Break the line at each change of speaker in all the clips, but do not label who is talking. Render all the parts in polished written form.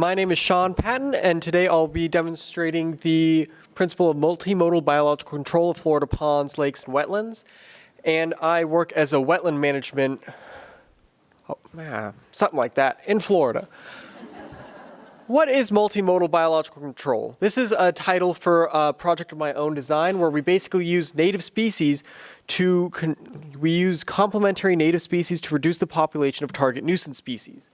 My name is Sean Patton, and today I'll be demonstrating the principle of multimodal biological control of Florida ponds, lakes, and wetlands. And I work as a wetland management, something like that, in Florida. What is multimodal biological control? This is a title for a project of my own design where we basically use native species we use complementary native species to reduce the population of target nuisance species.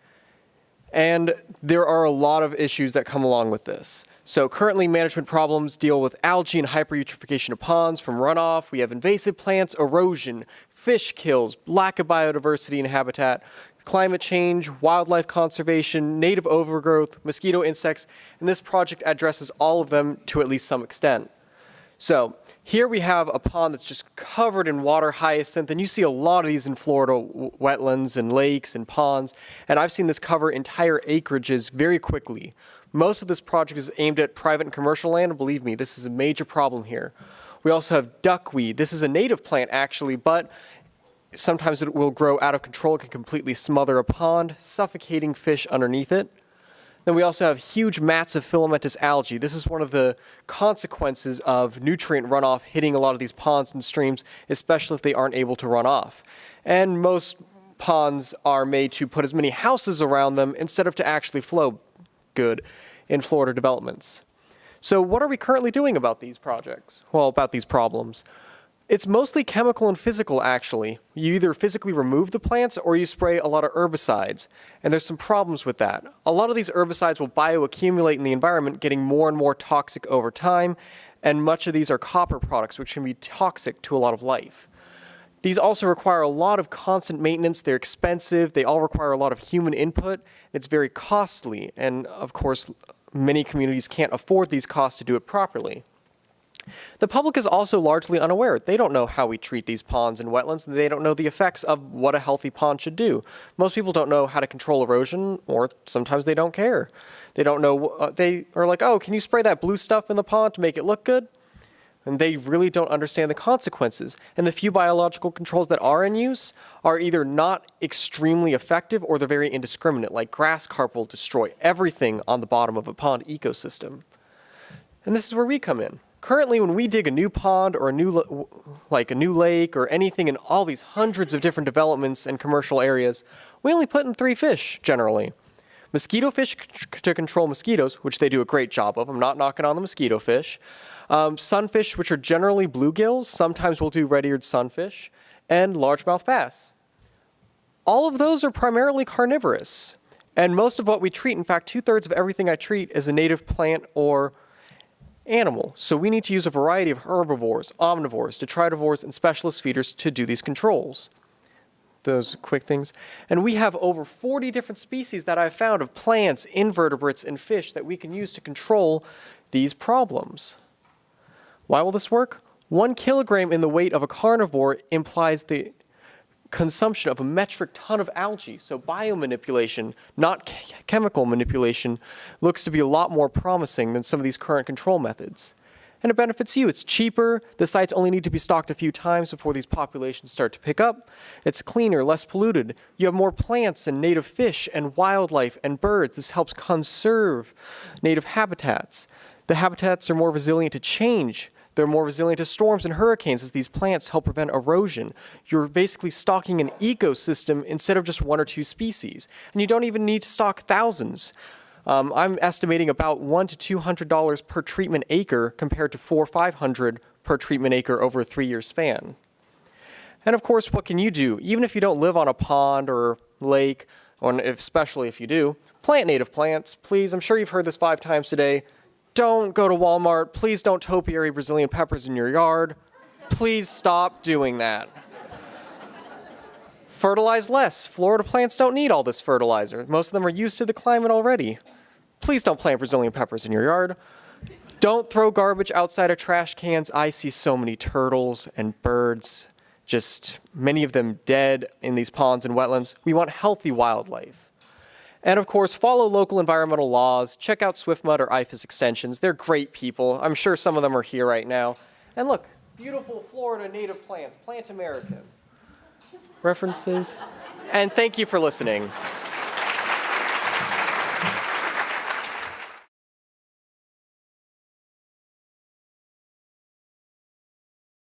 And there are a lot of issues that come along with this. So currently management problems deal with algae and hyper-eutrophication of ponds from runoff. We have invasive plants, erosion, fish kills, lack of biodiversity and habitat, climate change, wildlife conservation, native overgrowth, mosquito insects, and this project addresses all of them to at least some extent. So here we have a pond that's just covered in water hyacinth, and you see a lot of these in Florida wetlands and lakes and ponds, and I've seen this cover entire acreages very quickly. Most of this project is aimed at private and commercial land, and believe me, this is a major problem here. We also have duckweed. This is a native plant actually, but sometimes it will grow out of control. It can completely smother a pond, suffocating fish underneath it. Then we also have huge mats of filamentous algae. This is one of the consequences of nutrient runoff hitting a lot of these ponds and streams, especially if they aren't able to run off. And most ponds are made to put as many houses around them instead of to actually flow good in Florida developments. So what are we currently doing about these projects? Well, about these problems. It's mostly chemical and physical, actually. You either physically remove the plants or you spray a lot of herbicides. And there's some problems with that. A lot of these herbicides will bioaccumulate in the environment, getting more and more toxic over time. And much of these are copper products, which can be toxic to a lot of life. These also require a lot of constant maintenance. They're expensive. They all require a lot of human input. It's very costly. And of course, many communities can't afford these costs to do it properly. The public is also largely unaware. They don't know how we treat these ponds and wetlands. They don't know the effects of what a healthy pond should do. Most people don't know how to control erosion, or sometimes they don't care. They don't know, they are like, oh, can you spray that blue stuff in the pond to make it look good? And they really don't understand the consequences. And the few biological controls that are in use are either not extremely effective or they're very indiscriminate, like grass carp will destroy everything on the bottom of a pond ecosystem. And this is where we come in. Currently, when we dig a new pond or a new lake or anything in all these hundreds of different developments and commercial areas, we only put in 3 fish, generally. Mosquito fish to control mosquitoes, which they do a great job of. I'm not knocking on the mosquito fish. Sunfish, which are generally bluegills. Sometimes we'll do red-eared sunfish. And largemouth bass. All of those are primarily carnivorous. And most of what we treat, in fact, 2/3 of everything I treat is a native plant or animal. So we need to use a variety of herbivores, omnivores, detritivores, and specialist feeders to do these controls. Those quick things. And we have over 40 different species that I've found of plants, invertebrates, and fish that we can use to control these problems. Why will this work? 1 kilogram in the weight of a carnivore implies the consumption of a metric ton of algae. So biomanipulation, not chemical manipulation, looks to be a lot more promising than some of these current control methods. And it benefits you. It's cheaper. The sites only need to be stocked a few times before these populations start to pick up. It's cleaner, less polluted. You have more plants and native fish and wildlife and birds. This helps conserve native habitats. The habitats are more resilient to change. They're more resilient to storms and hurricanes as these plants help prevent erosion. You're basically stocking an ecosystem instead of just 1 or 2 species. And you don't even need to stock thousands. I'm estimating about $100 to $200 per treatment acre compared to $400 or $500 per treatment acre over a 3-year span. And of course, what can you do? Even if you don't live on a pond or lake, or especially if you do, plant native plants, please. I'm sure you've heard this 5 times today. Don't go to Walmart. Please don't topiary Brazilian peppers in your yard. Please stop doing that. Fertilize less. Florida plants don't need all this fertilizer. Most of them are used to the climate already. Please don't plant Brazilian peppers in your yard. Don't throw garbage outside of trash cans. I see so many turtles and birds, just many of them dead in these ponds and wetlands. We want healthy wildlife. And of course, follow local environmental laws. Check out SwiftMud or IFAS extensions. They're great people. I'm sure some of them are here right now. And look, beautiful Florida native plants, Plant American. References. And thank you for listening.